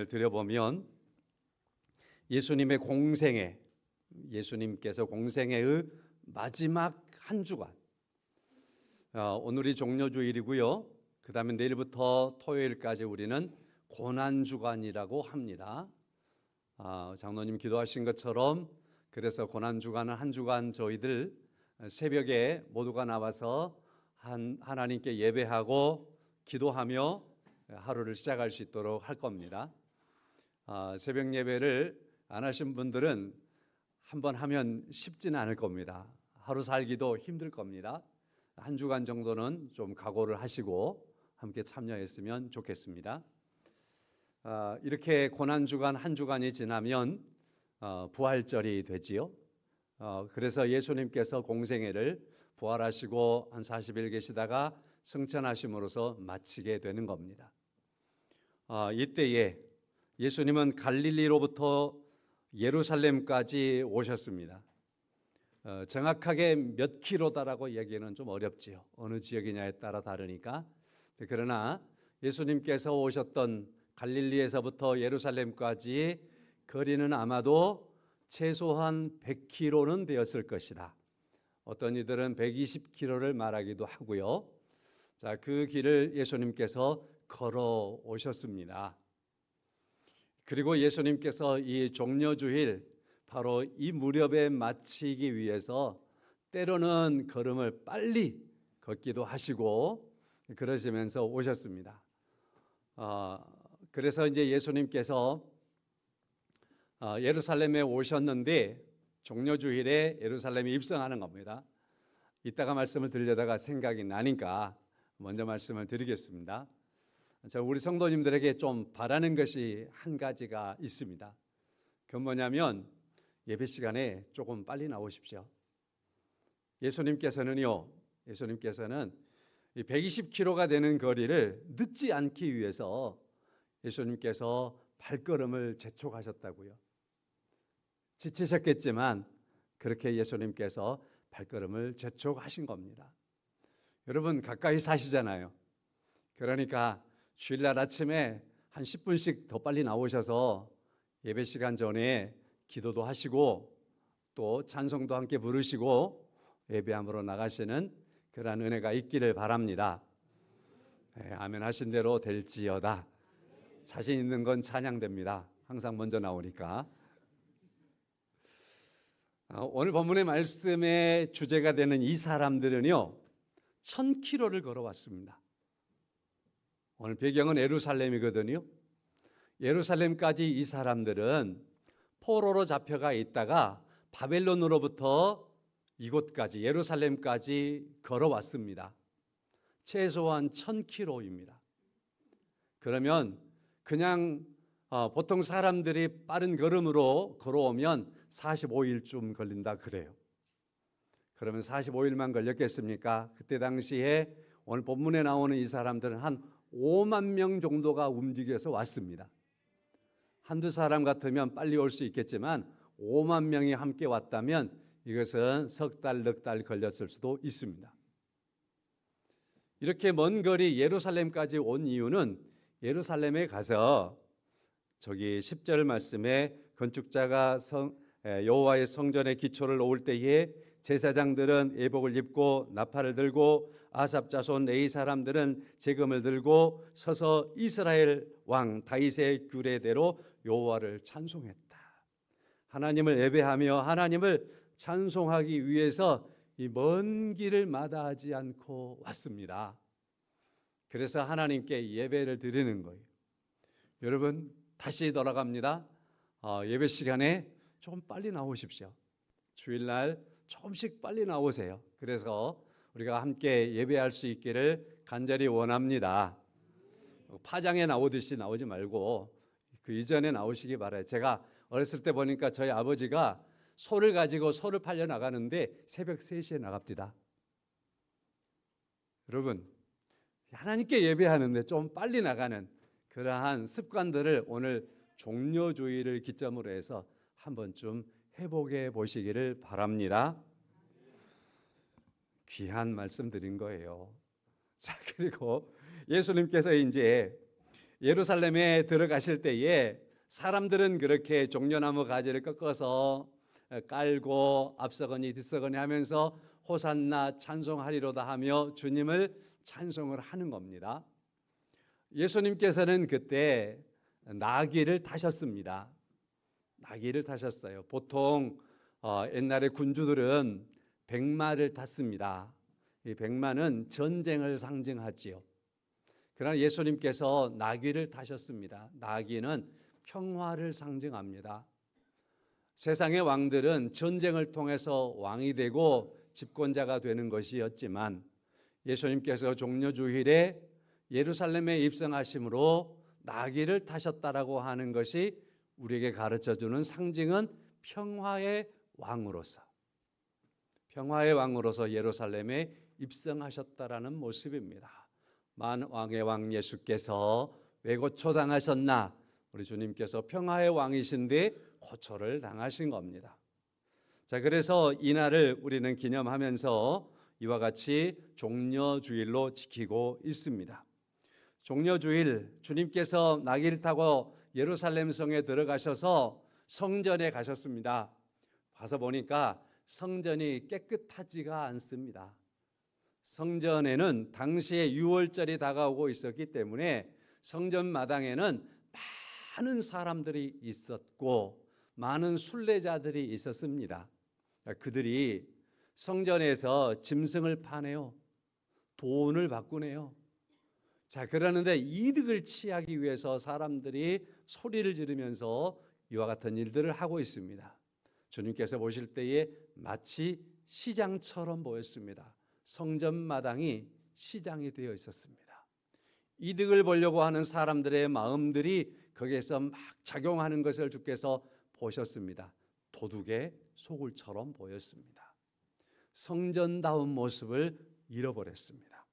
말씀을 드려보면 예수님께서 공생애의 마지막 한 주간, 오늘이 종료주일이고요. 그 다음에 내일부터 토요일까지 우리는 고난주간이라고 합니다. 장로님 기도하신 것처럼 그래서 고난주간은 한 주간 저희들 새벽에 모두가 나와서 하나님께 예배하고 기도하며 하루를 시작할 수 있도록 할 겁니다. 새벽 예배를 안 하신 분들은 한번 하면 쉽지는 않을 겁니다. 하루 살기도 힘들 겁니다. 한 주간 정도는 좀 각오를 하시고 함께 참여했으면 좋겠습니다. 이렇게 고난주간 한 주간이 지나면 부활절이 되지요. 그래서 예수님께서 공생애를 부활하시고 한 40일 계시다가 승천하심으로써 마치게 되는 겁니다. 이때에 예수님은 갈릴리로부터 예루살렘까지 오셨습니다. 정확하게 몇 킬로다라고 얘기는 좀 어렵지요. 어느 지역이냐에 따라 다르니까. 그러나 예수님께서 오셨던 갈릴리에서부터 예루살렘까지 거리는 아마도 최소한 100km는 되었을 것이다. 어떤 이들은 120km를 말하기도 하고요. 자, 그 길을 예수님께서 걸어 오셨습니다. 그리고 예수님께서 이 종려주일 바로 이 무렵에 마치기 위해서 때로는 걸음을 빨리 걷기도 하시고 그러시면서 오셨습니다. 그래서 이제 예수님께서 예루살렘에 오셨는데 종려주일에 예루살렘에 입성하는 겁니다. 이따가 말씀을 드리려다가 생각이 나니까 먼저 말씀을 드리겠습니다. 우리 성도님들에게 좀 바라는 것이 한 가지가 있습니다. 그건 뭐냐면 예배 시간에 조금 빨리 나오십시오. 예수님께서는 120km가 되는 거리를 늦지 않기 위해서 예수님께서 발걸음을 재촉하셨다고요. 지치셨겠지만 그렇게 예수님께서 발걸음을 재촉하신 겁니다. 여러분 가까이 사시잖아요. 그러니까 주일날 아침에 한 10분씩 더 빨리 나오셔서 예배 시간 전에 기도도 하시고 또 찬송도 함께 부르시고 예배함으로 나가시는 그러한 은혜가 있기를 바랍니다. 아멘 하신 대로 될지어다. 자신 있는 건 찬양됩니다. 항상 먼저 나오니까. 오늘 본문의 말씀의 주제가 되는 이 사람들은요 1000km를 걸어왔습니다. 오늘 배경은 예루살렘이거든요. 예루살렘까지 이 사람들은 포로로 잡혀가 있다가 바벨론으로부터 이곳까지 예루살렘까지 걸어왔습니다. 최소한 1000km입니다. 그러면 그냥 보통 사람들이 빠른 걸음으로 걸어오면 45일쯤 걸린다 그래요. 그러면 45일만 걸렸겠습니까? 그때 당시에 오늘 본문에 나오는 이 사람들은 한 5만 명 정도가 움직여서 왔습니다. 한두 사람 같으면 빨리 올 수 있겠지만 5만 명이 함께 왔다면 이것은 석 달, 넉 달 걸렸을 수도 있습니다. 이렇게 먼 거리 예루살렘까지 온 이유는 예루살렘에 가서 저기 10절 말씀에 건축자가 여호와의 성전의 기초를 놓을 때에 제사장들은 예복을 입고 나팔을 들고 아삽 자손 레위 사람들은 제금을 들고 서서 이스라엘 왕 다윗의 규례대로 여호와를 찬송했다. 하나님을 예배하며 하나님을 찬송하기 위해서 이 먼 길을 마다하지 않고 왔습니다. 그래서 하나님께 예배를 드리는 거예요. 여러분 다시 돌아갑니다. 예배 시간에 좀 빨리 나오십시오. 주일날 조금씩 빨리 나오세요. 그래서 우리가 함께 예배할 수 있기를 간절히 원합니다. 파장에 나오듯이 나오지 말고 그 이전에 나오시기 바라요. 제가 어렸을 때 보니까 저희 아버지가 소를 가지고 소를 팔려 나가는데 새벽 3시에 나갑니다. 여러분 하나님께 예배하는데 좀 빨리 나가는 그러한 습관들을 오늘 종려주의를 기점으로 해서 한 번쯤 회복해 보시기를 바랍니다. 귀한 말씀 드린 거예요. 자, 그리고 예수님께서 이제 예루살렘에 들어가실 때에 사람들은 그렇게 종려나무 가지를 꺾어서 깔고 앞서거니 뒤서거니 하면서 호산나 찬송하리로다 하며 주님을 찬송을 하는 겁니다. 예수님께서는 그때 나귀를 타셨습니다. 나귀를 타셨어요. 보통 옛날에 군주들은 백마를 탔습니다. 이 백마는 전쟁을 상징하지요. 그러나 예수님께서 나귀를 타셨습니다. 나귀는 평화를 상징합니다. 세상의 왕들은 전쟁을 통해서 왕이 되고 집권자가 되는 것이었지만 예수님께서 종려주일에 예루살렘에 입성하심으로 나귀를 타셨다라고 하는 것이 우리에게 가르쳐주는 상징은 평화의 왕으로서 예루살렘에 입성하셨다라는 모습입니다. 만왕의 왕 예수께서 왜 고초당하셨나? 우리 주님께서 평화의 왕이신데 고초를 당하신 겁니다. 자, 그래서 이날을 우리는 기념하면서 이와 같이 종려주일로 지키고 있습니다. 종려주일, 주님께서 나귀를 타고 예루살렘 성에 들어가셔서 성전에 가셨습니다. 가서 보니까 성전이 깨끗하지가 않습니다. 성전에는 당시에 유월절이 다가오고 있었기 때문에 성전 마당에는 많은 사람들이 있었고 많은 순례자들이 있었습니다. 그들이 성전에서 짐승을 파내요. 돈을 바꾸네요. 자, 그러는데 이득을 취하기 위해서 사람들이 소리를 지르면서 이와 같은 일들을 하고 있습니다. 주님께서 보실 때에 마치 시장처럼 보였습니다. 성전 마당이 시장이 되어 있었습니다. 이득을 보려고 하는 사람들의 마음들이 거기에서 막 작용하는 것을 주께서 보셨습니다. 도둑의 소굴처럼 보였습니다. 성전다운 모습을 잃어버렸습니다.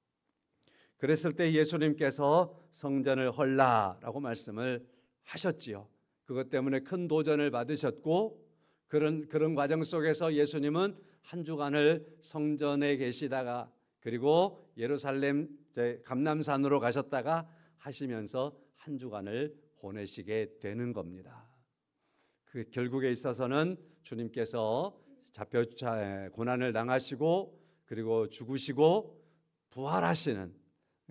그랬을 때 예수님께서 성전을 헐라라고 말씀을 하셨지요. 그것 때문에 큰 도전을 받으셨고 그런 과정 속에서 예수님은 한 주간을 성전에 계시다가 그리고 예루살렘 감람산으로 가셨다가 하시면서 한 주간을 보내시게 되는 겁니다. 그 결국에 있어서는 주님께서 고난을 당하시고 그리고 죽으시고 부활하시는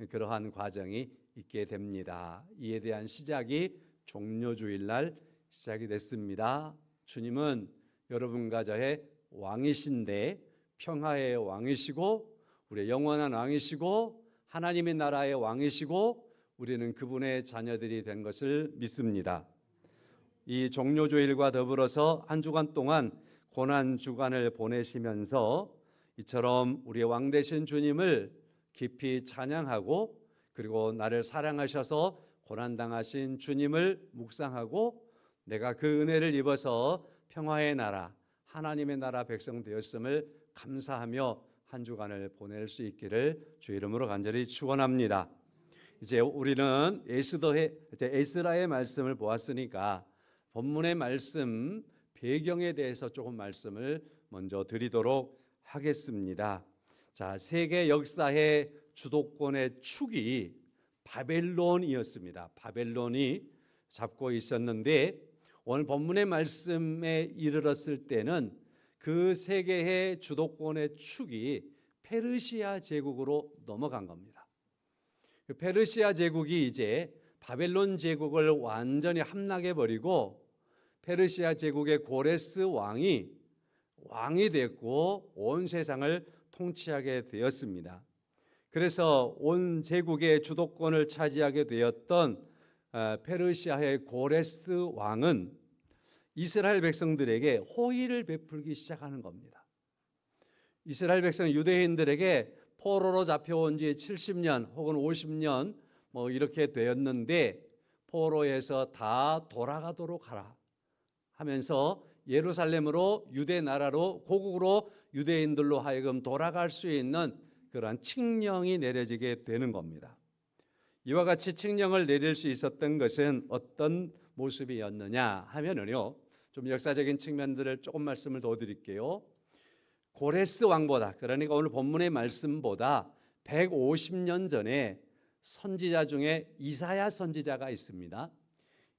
그러한 과정이 있게 됩니다. 이에 대한 시작이 종려주일날 시작이 됐습니다. 주님은 여러분과 저의 왕이신데 평화의 왕이시고 우리의 영원한 왕이시고 하나님의 나라의 왕이시고 우리는 그분의 자녀들이 된 것을 믿습니다. 이 종려주일과 더불어서 한 주간 동안 고난 주간을 보내시면서 이처럼 우리의 왕 되신 주님을 깊이 찬양하고 그리고 나를 사랑하셔서 고난당하신 주님을 묵상하고 내가 그 은혜를 입어서 평화의 나라 하나님의 나라 백성 되었음을 감사하며 한 주간을 보낼 수 있기를 주 이름으로 간절히 축원합니다. 이제 우리는 에스라의 말씀을 보았으니까 본문의 말씀 배경에 대해서 조금 말씀을 먼저 드리도록 하겠습니다. 자, 세계 역사의 주도권의 축이 바벨론이었습니다. 바벨론이 잡고 있었는데 오늘 본문의 말씀에 이르렀을 때는 그 세계의 주도권의 축이 페르시아 제국으로 넘어간 겁니다. 페르시아 제국이 이제 바벨론 제국을 완전히 함락해 버리고 페르시아 제국의 고레스 왕이 됐고 온 세상을 통치하게 되었습니다. 그래서 온 제국의 주도권을 차지하게 되었던 페르시아의 고레스 왕은 이스라엘 백성들에게 호의를 베풀기 시작하는 겁니다. 이스라엘 백성 유대인들에게 포로로 잡혀온 지 70년 혹은 50년 이렇게 되었는데 포로에서 다 돌아가도록 하라 하면서 예루살렘으로 유대 나라로 고국으로 유대인들로 하여금 돌아갈 수 있는 그러한 칙령이 내려지게 되는 겁니다. 이와 같이 칙령을 내릴 수 있었던 것은 어떤 모습이었느냐 하면은요, 좀 역사적인 측면들을 조금 말씀을 더 드릴게요. 고레스 왕보다, 그러니까 오늘 본문의 말씀보다 150년 전에 선지자 중에 이사야 선지자가 있습니다.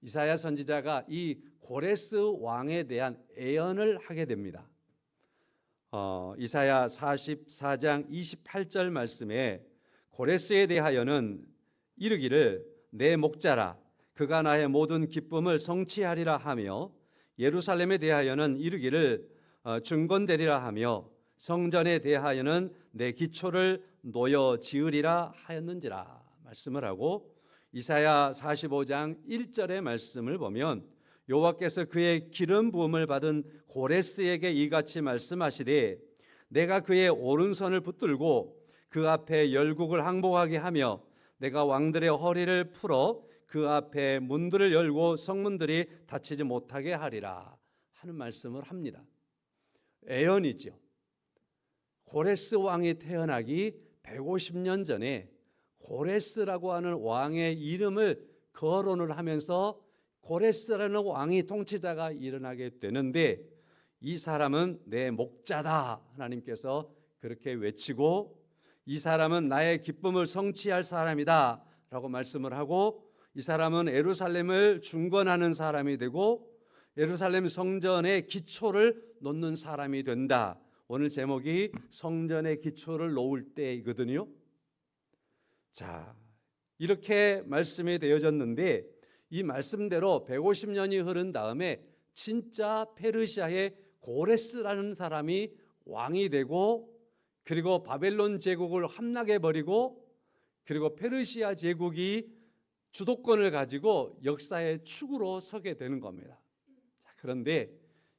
이사야 선지자가 이 고레스 왕에 대한 예언을 하게 됩니다. 이사야 44장 28절 말씀에 고레스에 대하여는 이르기를 내 목자라 그가 나의 모든 기쁨을 성취하리라 하며 예루살렘에 대하여는 이르기를 중건되리라 하며 성전에 대하여는 내 기초를 놓여 지으리라 하였는지라 말씀을 하고 이사야 45장 1절의 말씀을 보면 여호와께서 그의 기름 부음을 받은 고레스에게 이같이 말씀하시되 내가 그의 오른손을 붙들고 그 앞에 열국을 항복하게 하며 내가 왕들의 허리를 풀어 그 앞에 문들을 열고 성문들이 닫히지 못하게 하리라 하는 말씀을 합니다. 예언이죠. 고레스 왕이 태어나기 150년 전에 고레스라고 하는 왕의 이름을 거론을 하면서 고레스라는 왕이 통치자가 일어나게 되는데 이 사람은 내 목자다 하나님께서 그렇게 외치고 이 사람은 나의 기쁨을 성취할 사람이다 라고 말씀을 하고 이 사람은 예루살렘을 중건하는 사람이 되고 예루살렘 성전의 기초를 놓는 사람이 된다. 오늘 제목이 성전의 기초를 놓을 때이거든요. 자, 이렇게 말씀이 되어졌는데 이 말씀대로 150년이 흐른 다음에 진짜 페르시아의 고레스라는 사람이 왕이 되고 그리고 바벨론 제국을 함락해 버리고 그리고 페르시아 제국이 주도권을 가지고 역사의 축으로 서게 되는 겁니다. 자, 그런데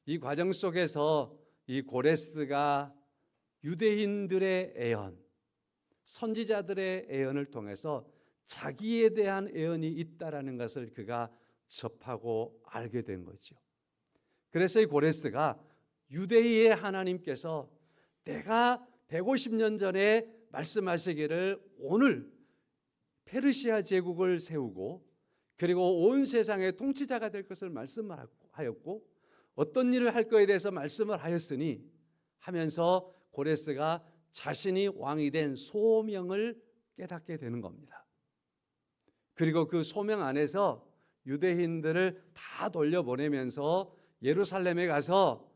이 과정 속에서 이 고레스가 유대인들의 예언, 선지자들의 예언을 통해서 자기에 대한 예언이 있다라는 것을 그가 접하고 알게 된 거죠. 그래서 이 고레스가 유대의 하나님께서 내가 150년 전에 말씀하시기를 오늘 페르시아 제국을 세우고 그리고 온 세상의 통치자가 될 것을 말씀하였고 어떤 일을 할 것에 대해서 말씀을 하였으니 하면서 고레스가 자신이 왕이 된 소명을 깨닫게 되는 겁니다. 그리고 그 소명 안에서 유대인들을 다 돌려보내면서 예루살렘에 가서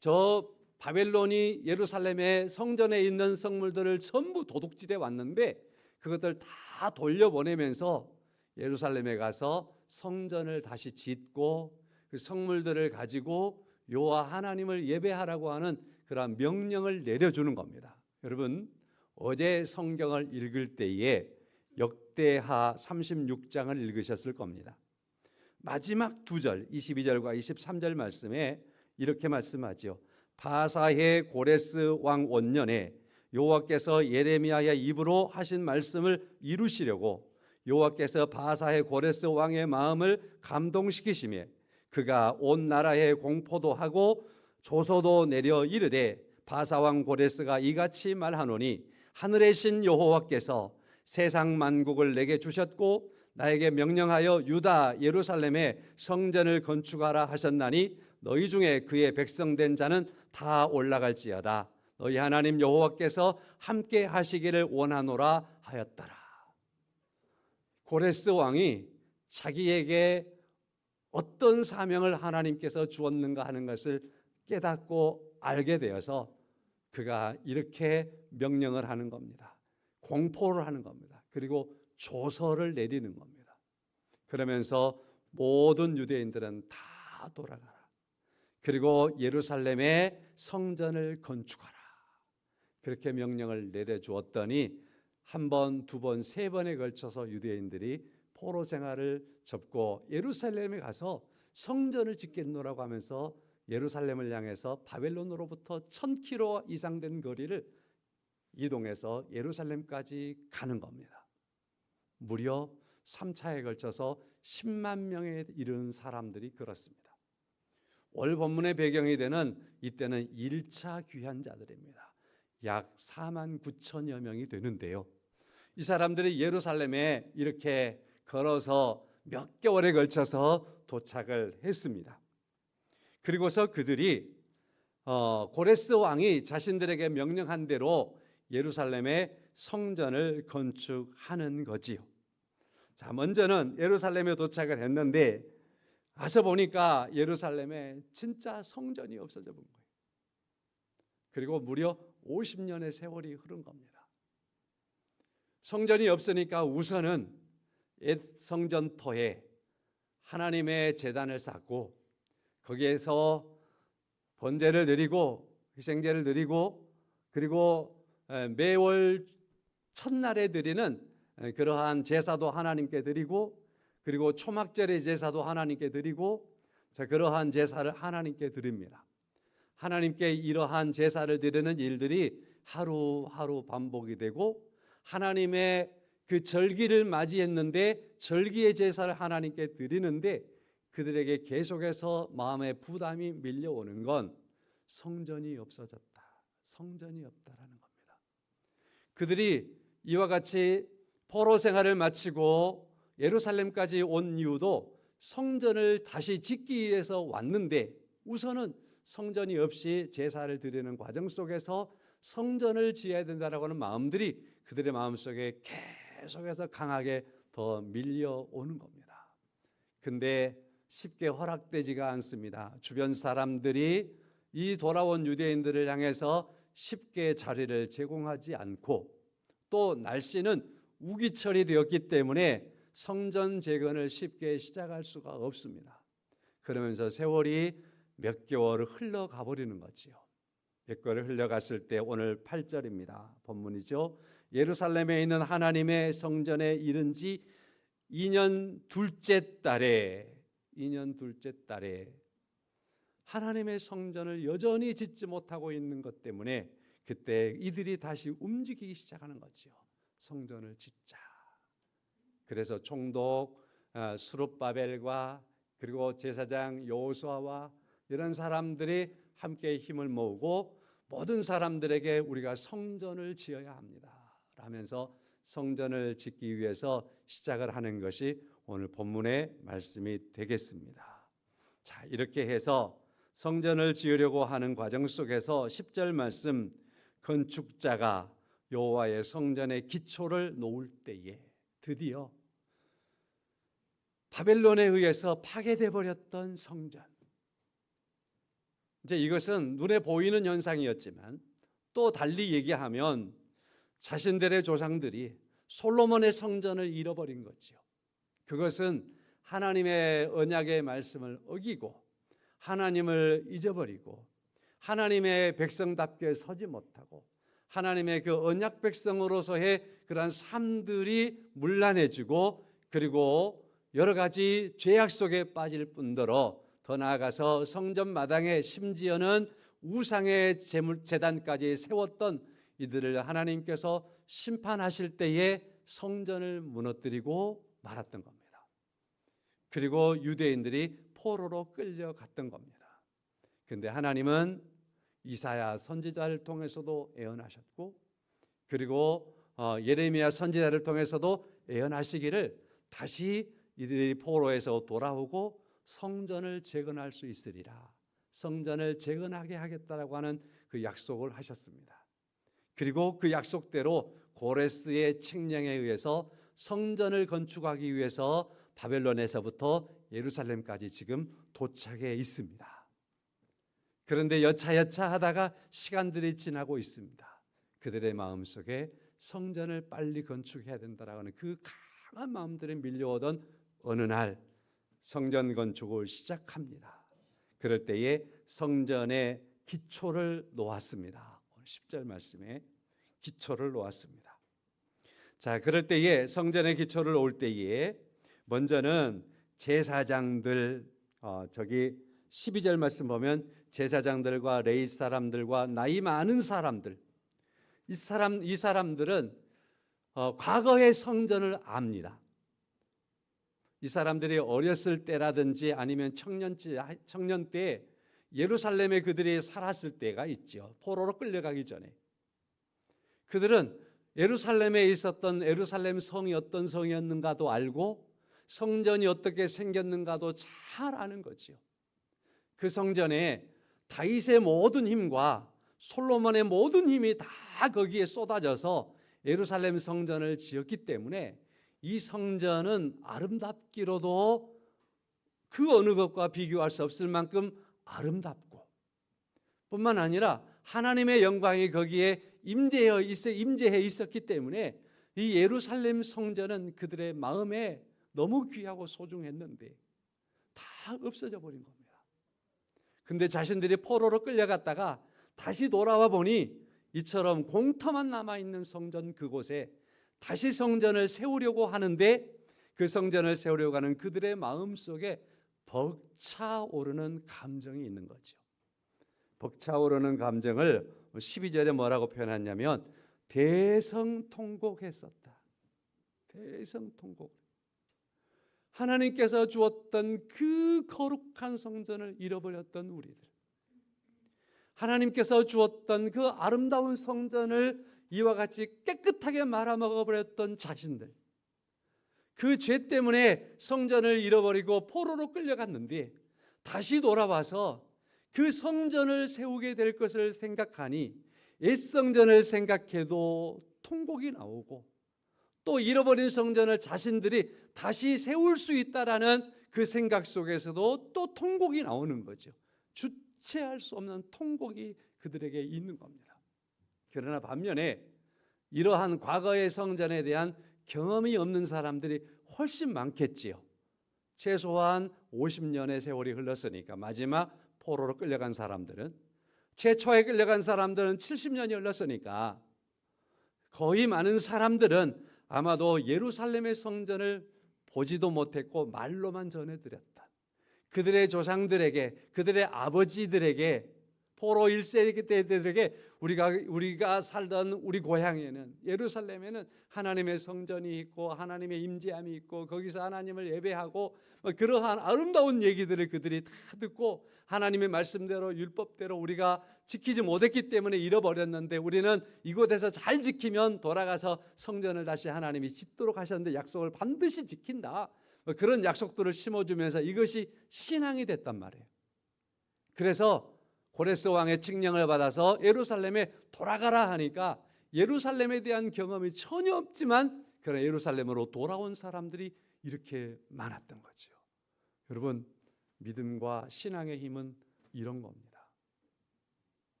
저 바벨론이 예루살렘의 성전에 있는 성물들을 전부 도둑질해 왔는데 그것들 다 돌려보내면서 예루살렘에 가서 성전을 다시 짓고 그 성물들을 가지고 여호와 하나님을 예배하라고 하는 그러한 명령을 내려주는 겁니다. 여러분 어제 성경을 읽을 때에 역대하 36장을 읽으셨을 겁니다. 마지막 두 절 22절과 23절 말씀에 이렇게 말씀하죠. 바사의 고레스 왕 원년에 여호와께서 예레미야의 입으로 하신 말씀을 이루시려고 여호와께서 바사의 고레스 왕의 마음을 감동시키시며 그가 온 나라에 공포도 하고 조소도 내려 이르되 바사 왕 고레스가 이같이 말하노니 하늘의 신 여호와께서 세상 만국을 내게 주셨고 나에게 명령하여 유다 예루살렘에 성전을 건축하라 하셨나니 너희 중에 그의 백성된 자는 다 올라갈지어다. 너희 하나님 여호와께서 함께 하시기를 원하노라 하였더라. 고레스 왕이 자기에게 어떤 사명을 하나님께서 주었는가 하는 것을 깨닫고 알게 되어서 그가 이렇게 명령을 하는 겁니다. 공포를 하는 겁니다. 그리고 조서를 내리는 겁니다. 그러면서 모든 유대인들은 다 돌아가라. 그리고 예루살렘에 성전을 건축하라. 그렇게 명령을 내려주었더니 한 번, 두 번, 세 번에 걸쳐서 유대인들이 포로 생활을 접고 예루살렘에 가서 성전을 짓겠노라고 하면서 예루살렘을 향해서 바벨론으로부터 1000km 이상 된 거리를 이동해서 예루살렘까지 가는 겁니다. 무려 3차에 걸쳐서 10만 명에 이르는 사람들이 그렇습니다. 오늘 본문의 배경이 되는 이때는 1차 귀환자들입니다. 약 4만 9천여 명이 되는데요. 이 사람들이 예루살렘에 이렇게 걸어서 몇 개월에 걸쳐서 도착을 했습니다. 그리고서 그들이 고레스 왕이 자신들에게 명령한 대로 예루살렘에 성전을 건축하는 거지요. 자, 먼저는 예루살렘에 도착을 했는데 가서 보니까 예루살렘에 진짜 성전이 없어져 본 거예요. 그리고 무려 50년의 세월이 흐른 겁니다. 성전이 없으니까 우선은 옛 성전터에 하나님의 제단을 쌓고 거기에서 번제를 드리고 희생제를 드리고 그리고 매월 첫날에 드리는 그러한 제사도 하나님께 드리고 그리고 초막절의 제사도 하나님께 드리고 그러한 제사를 하나님께 드립니다. 하나님께 이러한 제사를 드리는 일들이 하루하루 반복이 되고 하나님의 그 절기를 맞이했는데 절기의 제사를 하나님께 드리는데 그들에게 계속해서 마음의 부담이 밀려오는 건 성전이 없어졌다, 성전이 없다라는 겁니다. 그들이 이와 같이 포로 생활을 마치고 예루살렘까지 온 이유도 성전을 다시 짓기 위해서 왔는데 우선은 성전이 없이 제사를 드리는 과정 속에서 성전을 지어야 된다라고 하는 마음들이 그들의 마음속에 계속해서 강하게 더 밀려오는 겁니다. 근데 쉽게 허락되지가 않습니다. 주변 사람들이 이 돌아온 유대인들을 향해서 쉽게 자리를 제공하지 않고 또 날씨는 우기철이 되었기 때문에 성전 재건을 쉽게 시작할 수가 없습니다. 그러면서 세월이 몇 개월을 흘러가 버리는 거지요. 몇 개월을 흘러갔을 때 오늘 8절입니다. 본문이죠. 예루살렘에 있는 하나님의 성전에 이른 지 2년 둘째 달에 하나님의 성전을 여전히 짓지 못하고 있는 것 때문에 그때 이들이 다시 움직이기 시작하는 거지요. 성전을 짓자. 그래서 총독 스룹바벨과 그리고 제사장 여호수아와 이런 사람들이 함께 힘을 모으고 모든 사람들에게 우리가 성전을 지어야 합니다 라면서 성전을 짓기 위해서 시작을 하는 것이 오늘 본문의 말씀이 되겠습니다. 자, 이렇게 해서 성전을 지으려고 하는 과정 속에서 10절 말씀, 건축자가 여호와의 성전의 기초를 놓을 때에 드디어 바벨론에 의해서 파괴돼 버렸던 성전, 이제 이것은 눈에 보이는 현상이었지만 또 달리 얘기하면 자신들의 조상들이 솔로몬의 성전을 잃어버린 거죠. 그것은 하나님의 언약의 말씀을 어기고 하나님을 잊어버리고 하나님의 백성답게 서지 못하고 하나님의 그 언약 백성으로서의 그러한 삶들이 문란해지고 그리고 여러 가지 죄악 속에 빠질 뿐더러 더 나아가서 성전 마당에 심지어는 우상의 제단까지 세웠던 이들을 하나님께서 심판하실 때에 성전을 무너뜨리고 말았던 겁니다. 그리고 유대인들이 포로로 끌려갔던 겁니다. 그런데 하나님은 이사야 선지자를 통해서도 예언하셨고 그리고 예레미야 선지자를 통해서도 예언하시기를 다시 이들이 포로에서 돌아오고 성전을 재건할 수 있으리라, 성전을 재건하게 하겠다라고 하는 그 약속을 하셨습니다. 그리고 그 약속대로 고레스의 칙령에 의해서 성전을 건축하기 위해서 바벨론에서부터 예루살렘까지 지금 도착해 있습니다. 그런데 여차여차 하다가 시간들이 지나고 있습니다. 그들의 마음속에 성전을 빨리 건축해야 된다라고 하는 그 강한 마음들이 밀려오던 어느 날 성전 건축을 시작합니다. 그럴 때에 성전의 기초를 놓았습니다. 10절 말씀에 기초를 놓았습니다. 자, 그럴 때에 성전의 기초를 놓을 때에 먼저는 제사장들, 저기 12절 말씀 보면 제사장들과 레위 사람들과 나이 많은 사람들, 이 사람들은 과거의 성전을 압니다. 이 사람들이 어렸을 때라든지 아니면 청년 때 예루살렘에 그들이 살았을 때가 있죠. 포로로 끌려가기 전에 그들은 예루살렘에 있었던 예루살렘 성이 어떤 성이었는가도 알고 성전이 어떻게 생겼는가도 잘 아는 거죠. 그 성전에 다윗의 모든 힘과 솔로몬의 모든 힘이 다 거기에 쏟아져서 예루살렘 성전을 지었기 때문에 이 성전은 아름답기로도 그 어느 것과 비교할 수 없을 만큼 아름답고, 뿐만 아니라 하나님의 영광이 거기에 임재해 있었기 때문에 이 예루살렘 성전은 그들의 마음에 너무 귀하고 소중했는데 다 없어져 버린 겁니다. 근데 자신들이 포로로 끌려갔다가 다시 돌아와 보니 이처럼 공터만 남아있는 성전 그곳에 다시 성전을 세우려고 하는데, 그 성전을 세우려고 하는 그들의 마음속에 벅차오르는 감정이 있는 거죠. 벅차오르는 감정을 12절에 뭐라고 표현했냐면 대성통곡했었다. 대성통곡. 하나님께서 주었던 그 거룩한 성전을 잃어버렸던 우리들, 하나님께서 주었던 그 아름다운 성전을 이와 같이 깨끗하게 말아먹어버렸던 자신들, 그 죄 때문에 성전을 잃어버리고 포로로 끌려갔는데 다시 돌아와서 그 성전을 세우게 될 것을 생각하니 옛 성전을 생각해도 통곡이 나오고, 또 잃어버린 성전을 자신들이 다시 세울 수 있다라는 그 생각 속에서도 또 통곡이 나오는 거죠. 주체할 수 없는 통곡이 그들에게 있는 겁니다. 그러나 반면에 이러한 과거의 성전에 대한 경험이 없는 사람들이 훨씬 많겠지요. 최소한 50년의 세월이 흘렀으니까, 마지막 포로로 끌려간 사람들은, 최초에 끌려간 사람들은 70년이 흘렀으니까 거의 많은 사람들은 아마도 예루살렘의 성전을 보지도 못했고 말로만 전해드렸다. 그들의 조상들에게, 그들의 아버지들에게, 포로 1세기 때들에게 우리가 살던 우리 고향에는, 예루살렘에는 하나님의 성전이 있고 하나님의 임재함이 있고 거기서 하나님을 예배하고 그러한 아름다운 얘기들을 그들이 다 듣고 하나님의 말씀대로 율법대로 우리가 지키지 못했기 때문에 잃어버렸는데, 우리는 이곳에서 잘 지키면 돌아가서 성전을 다시 하나님이 짓도록 하셨는데 약속을 반드시 지킨다. 그런 약속들을 심어주면서 이것이 신앙이 됐단 말이에요. 그래서 고레스 왕의 칙령을 받아서 예루살렘에 돌아가라 하니까 예루살렘에 대한 경험이 전혀 없지만 그런 예루살렘으로 돌아온 사람들이 이렇게 많았던 거죠. 여러분, 믿음과 신앙의 힘은 이런 겁니다.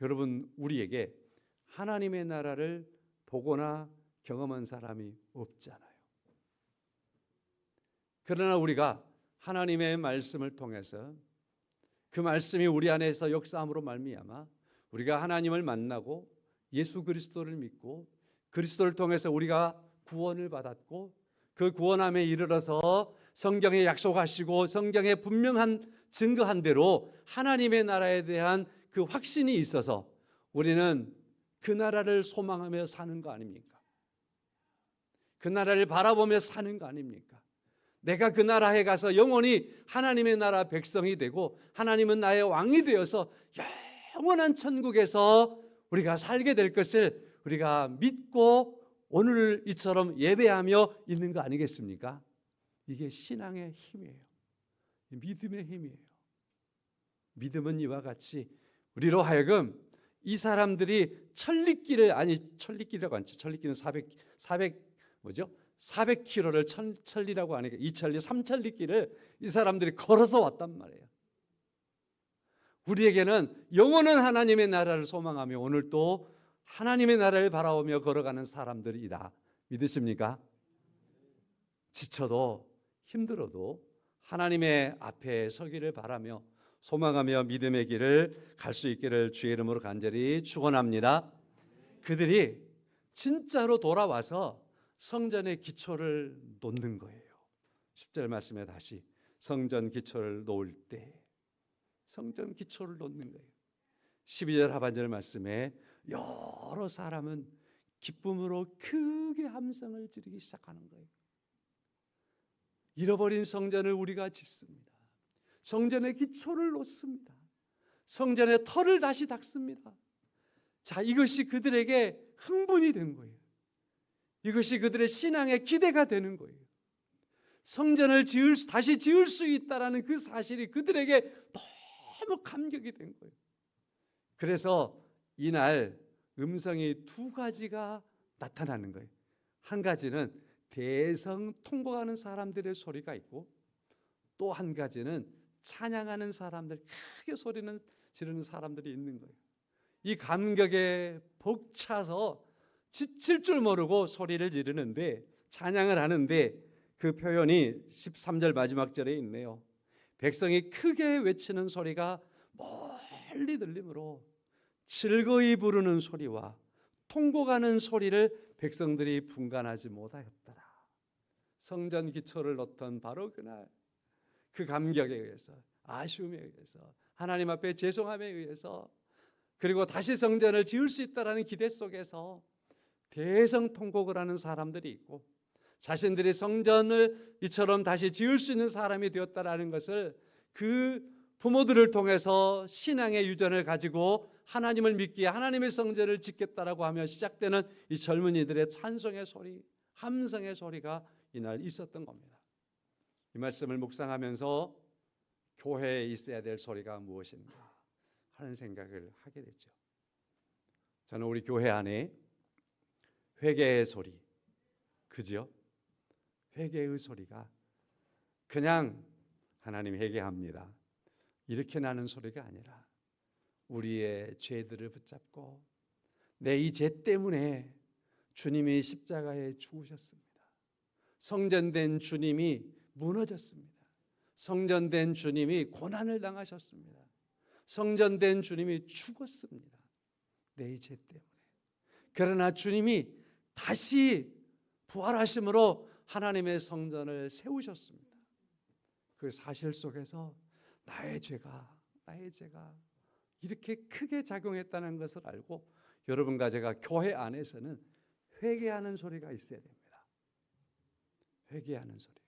여러분, 우리에게 하나님의 나라를 보거나 경험한 사람이 없잖아요. 그러나 우리가 하나님의 말씀을 통해서 그 말씀이 우리 안에서 역사함으로 말미암아 우리가 하나님을 만나고 예수 그리스도를 믿고 그리스도를 통해서 우리가 구원을 받았고, 그 구원함에 이르러서 성경에 약속하시고 성경에 분명한 증거한 대로 하나님의 나라에 대한 그 확신이 있어서 우리는 그 나라를 소망하며 사는 거 아닙니까? 그 나라를 바라보며 사는 거 아닙니까? 내가 그 나라에 가서 영원히 하나님의 나라 백성이 되고 하나님은 나의 왕이 되어서 영원한 천국에서 우리가 살게 될 것을 우리가 믿고 오늘 이처럼 예배하며 있는 거 아니겠습니까? 이게 신앙의 힘이에요. 믿음의 힘이에요. 믿음은 이와 같이 우리로 하여금 이 사람들이 천리길이라고 하죠. 천리길은 400km를 천리라고 하니까 2천리, 3천리 길을 이 사람들이 걸어서 왔단 말이에요. 우리에게는 영원한 하나님의 나라를 소망하며 오늘 또 하나님의 나라를 바라보며 걸어가는 사람들이다. 믿으십니까? 지쳐도 힘들어도 하나님의 앞에 서기를 바라며 소망하며 믿음의 길을 갈 수 있기를 주의 이름으로 간절히 축원합니다. 그들이 진짜로 돌아와서 성전의 기초를 놓는 거예요. 10절 말씀에 다시 성전 기초를 놓을 때, 성전 기초를 놓는 거예요. 12절 하반절 말씀에 여러 사람은 기쁨으로 크게 함성을 지르기 시작하는 거예요. 잃어버린 성전을 우리가 짓습니다. 성전의 기초를 놓습니다. 성전의 터를 다시 닦습니다. 자, 이것이 그들에게 흥분이 된 거예요. 이것이 그들의 신앙의 기대가 되는 거예요. 성전을 다시 지을 수 있다라는 그 사실이 그들에게 너무 감격이 된 거예요. 그래서 이날 음성이 두 가지가 나타나는 거예요. 한 가지는 대성 통곡하는 사람들의 소리가 있고, 또 한 가지는 찬양하는 사람들, 크게 소리는 지르는 사람들이 있는 거예요. 이 감격에 벅차서 지칠 줄 모르고 소리를 지르는데, 찬양을 하는데, 그 표현이 13절 마지막 절에 있네요. 백성이 크게 외치는 소리가 멀리 들리므로 즐거이 부르는 소리와 통곡하는 소리를 백성들이 분간하지 못하였더라. 성전 기초를 놓던 바로 그날, 그 감격에 의해서, 아쉬움에 의해서, 하나님 앞에 죄송함에 의해서, 그리고 다시 성전을 지을 수 있다라는 기대 속에서 대성통곡을 하는 사람들이 있고, 자신들이 성전을 이처럼 다시 지을 수 있는 사람이 되었다라는 것을 그 부모들을 통해서 신앙의 유전을 가지고 하나님을 믿기에 하나님의 성전을 짓겠다라고 하며 시작되는 이 젊은이들의 찬송의 소리, 함성의 소리가 이날 있었던 겁니다. 이 말씀을 묵상하면서 교회에 있어야 될 소리가 무엇인가 하는 생각을 하게 됐죠. 저는 우리 교회 안에 회개의 소리, 그죠? 회개의 소리가 그냥 하나님 회개합니다 이렇게 나는 소리가 아니라, 우리의 죄들을 붙잡고 내 이 죄 때문에 주님이 십자가에 죽으셨습니다. 성전된 주님이 무너졌습니다. 성전된 주님이 고난을 당하셨습니다. 성전된 주님이 죽었습니다. 내 이 죄 때문에. 그러나 주님이 다시 부활하심으로 하나님의 성전을 세우셨습니다. 그 사실 속에서 나의 죄가 이렇게 크게 작용했다는 것을 알고, 여러분과 제가 교회 안에서는 회개하는 소리가 있어야 됩니다. 회개하는 소리가.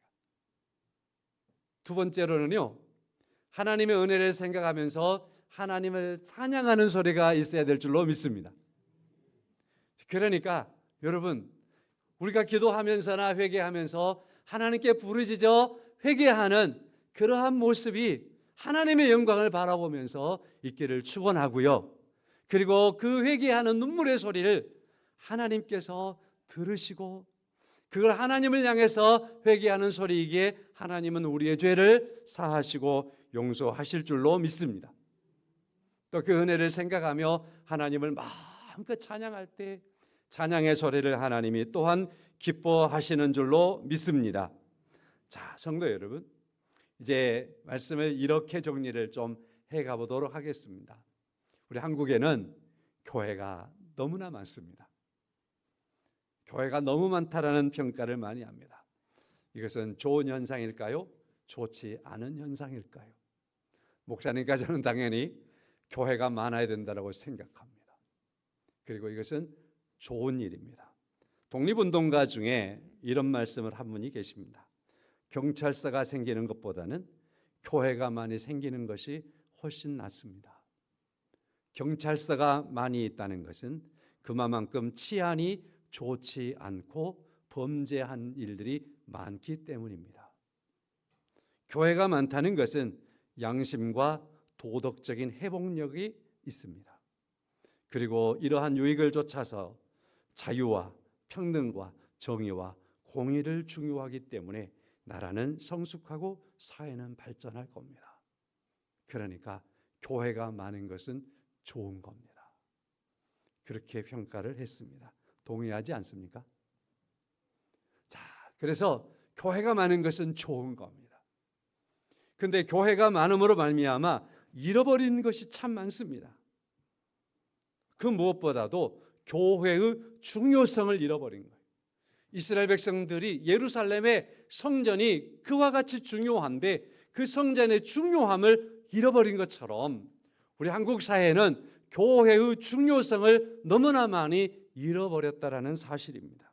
두 번째로는요, 하나님의 은혜를 생각하면서 하나님을 찬양하는 소리가 있어야 될 줄로 믿습니다. 그러니까 여러분, 우리가 기도하면서나 회개하면서 하나님께 부르짖어 회개하는 그러한 모습이 하나님의 영광을 바라보면서 있기를 축원하고요. 그리고 그 회개하는 눈물의 소리를 하나님께서 들으시고, 그걸 하나님을 향해서 회개하는 소리이기에 하나님은 우리의 죄를 사하시고 용서하실 줄로 믿습니다. 또 그 은혜를 생각하며 하나님을 마음껏 찬양할 때 찬양의 소리를 하나님이 또한 기뻐하시는 줄로 믿습니다. 자, 성도 여러분, 이제 말씀을 이렇게 정리를 좀 해가 보도록 하겠습니다. 우리 한국에는 교회가 너무나 많습니다. 교회가 너무 많다라는 평가를 많이 합니다. 이것은 좋은 현상일까요? 좋지 않은 현상일까요? 목사님과 저는 당연히 교회가 많아야 된다고 생각합니다. 그리고 이것은 좋은 일입니다. 독립운동가 중에 이런 말씀을 한 분이 계십니다. 경찰서가 생기는 것보다는 교회가 많이 생기는 것이 훨씬 낫습니다. 경찰서가 많이 있다는 것은 그만큼 치안이 좋지 않고 범죄한 일들이 많기 때문입니다. 교회가 많다는 것은 양심과 도덕적인 회복력이 있습니다. 그리고 이러한 유익을 좇아서 자유와 평등과 정의와 공의를 중요하기 때문에 나라는 성숙하고 사회는 발전할 겁니다. 그러니까 교회가 많은 것은 좋은 겁니다. 그렇게 평가를 했습니다. 동의하지 않습니까? 자, 그래서 교회가 많은 것은 좋은 겁니다. 그런데 교회가 많음으로 말미암아 잃어버린 것이 참 많습니다. 그 무엇보다도 교회의 중요성을 잃어버린 거예요. 이스라엘 백성들이 예루살렘의 성전이 그와 같이 중요한데 그 성전의 중요함을 잃어버린 것처럼 우리 한국 사회는 교회의 중요성을 너무나 많이 잃어버렸다라는 사실입니다.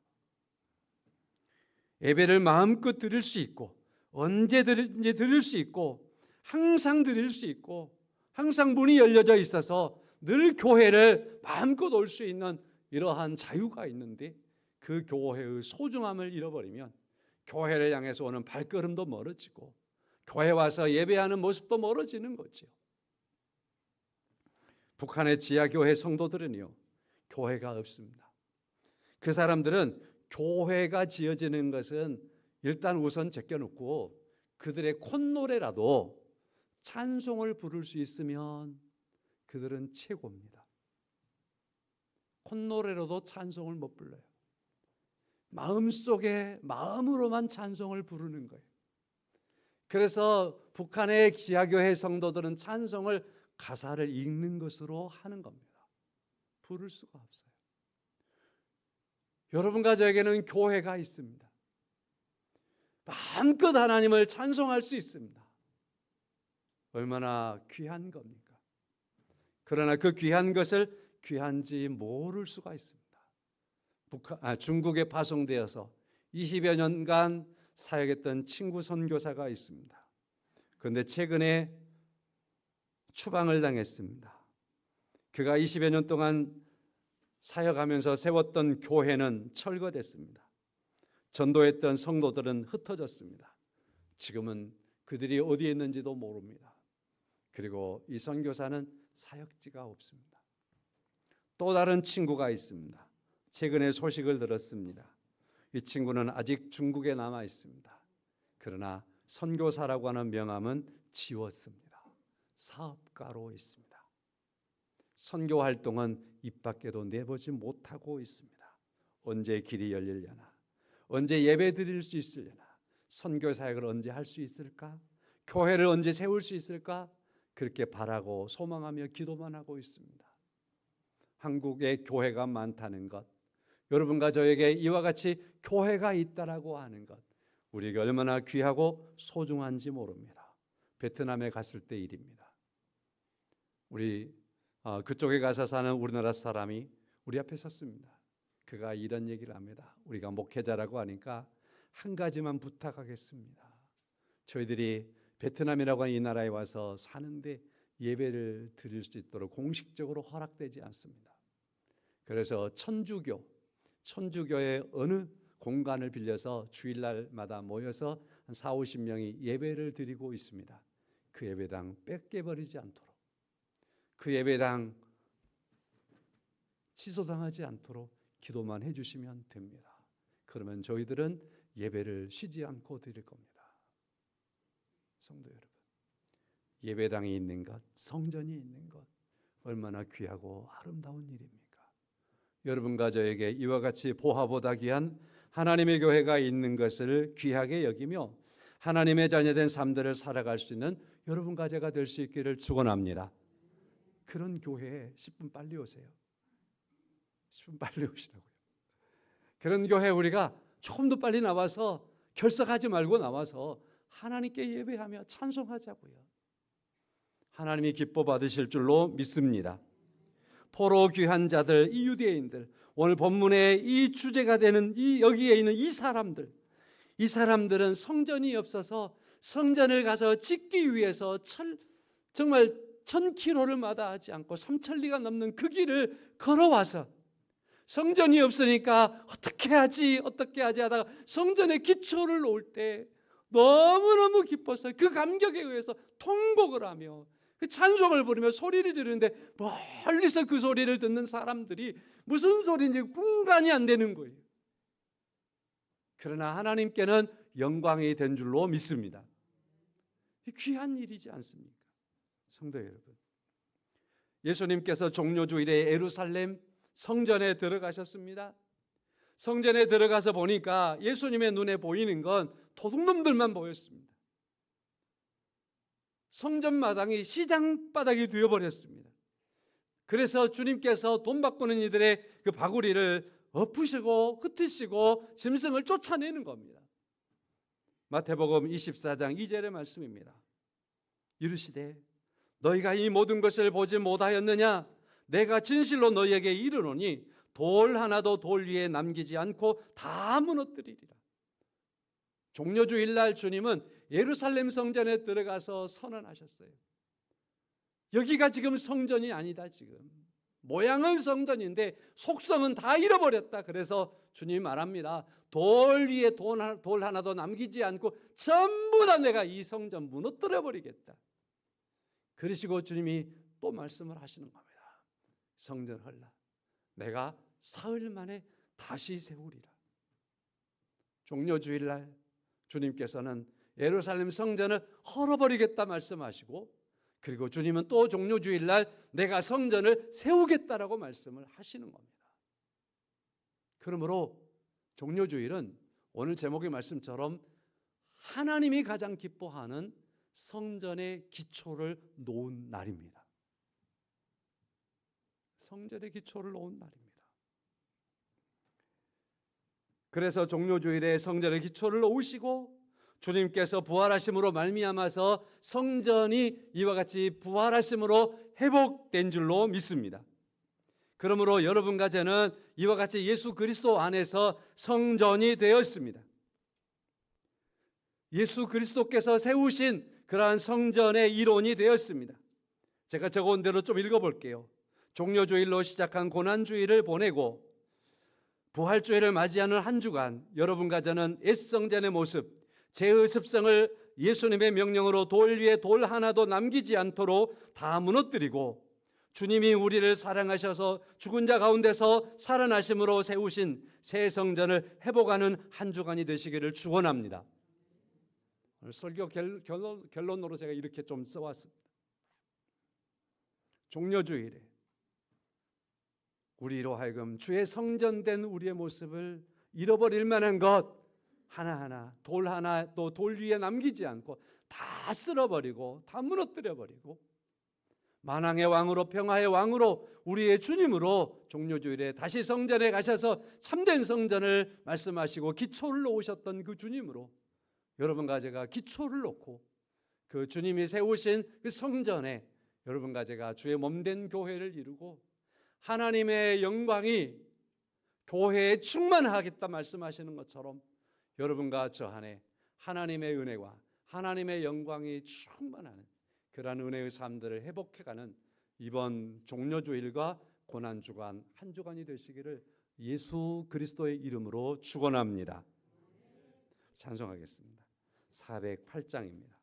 예배를 마음껏 드릴 수 있고 언제든지 드릴 수 있고 항상 드릴 수 있고 항상 문이 열려져 있어서 늘 교회를 마음껏 올 수 있는 이러한 자유가 있는데 그 교회의 소중함을 잃어버리면 교회를 향해서 오는 발걸음도 멀어지고 교회 와서 예배하는 모습도 멀어지는 거죠. 북한의 지하교회 성도들은요, 교회가 없습니다. 그 사람들은 교회가 지어지는 것은 일단 우선 제껴놓고 그들의 콧노래라도 찬송을 부를 수 있으면 그들은 최고입니다. 콧노래로도 찬송을 못 불러요. 마음으로만 찬송을 부르는 거예요. 그래서 북한의 지하교회 성도들은 찬송을 가사를 읽는 것으로 하는 겁니다. 부를 수가 없어요. 여러분과 저에게는 교회가 있습니다. 마음껏 하나님을 찬송할 수 있습니다. 얼마나 귀한 겁니까? 그러나 그 귀한 것을 귀한지 모를 수가 있습니다. 중국에 파송되어서 20여 년간 사역했던 친구 선교사가 있습니다. 그런데 최근에 추방을 당했습니다. 그가 20여 년 동안 사역하면서 세웠던 교회는 철거됐습니다. 전도했던 성도들은 흩어졌습니다. 지금은 그들이 어디에 있는지도 모릅니다. 그리고 이 선교사는 사역지가 없습니다. 또 다른 친구가 있습니다. 최근에 소식을 들었습니다. 이 친구는 아직 중국에 남아 있습니다. 그러나 선교사라고 하는 명함은 지웠습니다. 사업가로 있습니다. 선교 활동은 입 밖에도 내보지 못하고 있습니다. 언제 길이 열리려나? 언제 예배 드릴 수 있으려나? 선교 사역을 언제 할 수 있을까? 교회를 언제 세울 수 있을까? 그렇게 바라고 소망하며 기도만 하고 있습니다. 한국에 교회가 많다는 것, 여러분과 저에게 이와 같이 교회가 있다라고 하는 것, 우리에게 얼마나 귀하고 소중한지 모릅니다. 베트남에 갔을 때 일입니다. 우리 그쪽에 가서 사는 우리나라 사람이 우리 앞에 섰습니다. 그가 이런 얘기를 합니다. 우리가 목회자라고 하니까 한 가지만 부탁하겠습니다. 저희들이 베트남이라고 하는 이 나라에 와서 사는데 예배를 드릴 수 있도록 공식적으로 허락되지 않습니다. 그래서 천주교의 어느 공간을 빌려서 주일날마다 모여서 한 4, 50명이 예배를 드리고 있습니다. 그 예배당 뺏겨버리지 않도록, 그 예배당 취소당하지 않도록 기도만 해주시면 됩니다. 그러면 저희들은 예배를 쉬지 않고 드릴 겁니다. 성도 여러분, 예배당이 있는 것, 성전이 있는 것, 얼마나 귀하고 아름다운 일입니까? 여러분과 저에게 이와 같이 보화보다 귀한 하나님의 교회가 있는 것을 귀하게 여기며 하나님의 자녀된 삶들을 살아갈 수 있는 여러분과 제가 될 수 있기를 축원합니다. 그런 교회에 10분 빨리 오세요. 10분 빨리 오시라고요. 그런 교회 우리가 조금 더 빨리 나와서 결석하지 말고 나와서 하나님께 예배하며 찬송하자고요. 하나님이 기뻐 받으실 줄로 믿습니다. 포로 귀한 자들, 이 유대인들, 오늘 본문의 이 주제가 되는 여기에 있는 이 사람들은 성전이 없어서 성전을 가서 짓기 위해서 정말 1000km를 마다하지 않고 3000리가 넘는 그 길을 걸어와서 성전이 없으니까 어떻게 하지 하다가 성전의 기초를 놓을 때 너무너무 기뻐서 그 감격에 의해서 통곡을 하며 그 찬송을 부르며 소리를 지르는데 멀리서 그 소리를 듣는 사람들이 무슨 소리인지 분간이 안 되는 거예요. 그러나 하나님께는 영광이 된 줄로 믿습니다. 귀한 일이지 않습니까? 성도 여러분, 예수님께서 종료주일에 예루살렘 성전에 들어가셨습니다. 성전에 들어가서 보니까 예수님의 눈에 보이는 건 도둑놈들만 보였습니다. 성전 마당이 시장 바닥이 되어버렸습니다. 그래서 주님께서 돈 바꾸는 이들의 그 바구리를 엎으시고 흩으시고 짐승을 쫓아내는 겁니다. 마태복음 24장 2절의 말씀입니다. 이르시되 너희가 이 모든 것을 보지 못하였느냐? 내가 진실로 너희에게 이르노니 돌 하나도 돌 위에 남기지 않고 다 무너뜨리리라. 종료주일날 주님은 예루살렘 성전에 들어가서 선언하셨어요. 여기가 지금 성전이 아니다. 지금 모양은 성전인데 속성은 다 잃어버렸다. 그래서 주님이 말합니다. 돌 위에 돌 하나도 남기지 않고 전부 다 내가 이 성전 무너뜨려 버리겠다. 그러시고 주님이 또 말씀을 하시는 겁니다. 성전 헐라 내가 사흘 만에 다시 세우리라. 종려주일날 주님께서는 예루살렘 성전을 헐어버리겠다 말씀하시고, 그리고 주님은 또 종려주일날 내가 성전을 세우겠다라고 말씀을 하시는 겁니다. 그러므로 종려주일은 오늘 제목의 말씀처럼 하나님이 가장 기뻐하는 성전의 기초를 놓은 날입니다. 성전의 기초를 놓은 날입니다. 그래서 종려주일에 성전의 기초를 놓으시고 주님께서 부활하심으로 말미암아서 성전이 이와 같이 부활하심으로 회복된 줄로 믿습니다. 그러므로 여러분 가정은 이와 같이 예수 그리스도 안에서 성전이 되었습니다. 예수 그리스도께서 세우신 그러한 성전의 일원이 되었습니다. 제가 적어온 대로 좀 읽어볼게요. 종려주일로 시작한 고난주일을 보내고 부활주일을 맞이하는 한 주간 여러분 가정은 옛 성전의 모습, 죄의 습성을 예수님의 명령으로 돌 위에 돌 하나도 남기지 않도록 다 무너뜨리고 주님이 우리를 사랑하셔서 죽은 자 가운데서 살아나심으로 세우신 새 성전을 회복하는 한 주간이 되시기를 축원합니다. 오늘 설교 결론으로 제가 이렇게 좀 써왔습니다. 종려주일에 우리로 하여금 주의 성전된 우리의 모습을 잃어버릴 만한 것 하나하나, 돌 하나 또 돌 위에 남기지 않고 다 쓸어버리고 다 무너뜨려버리고 만왕의 왕으로 평화의 왕으로 우리의 주님으로 종려주일에 다시 성전에 가셔서 참된 성전을 말씀하시고 기초를 놓으셨던 그 주님으로 여러분과 제가 기초를 놓고 그 주님이 세우신 그 성전에 여러분과 제가 주의 몸된 교회를 이루고 하나님의 영광이 교회에 충만하겠다 말씀하시는 것처럼 여러분과 저 안에 하나님의 은혜와 하나님의 영광이 충만하는 그러한 은혜의 삶들을 회복해가는 이번 종려주일과 고난주간 한 주간이 되시기를 예수 그리스도의 이름으로 축원합니다. 찬송하겠습니다. 408장입니다.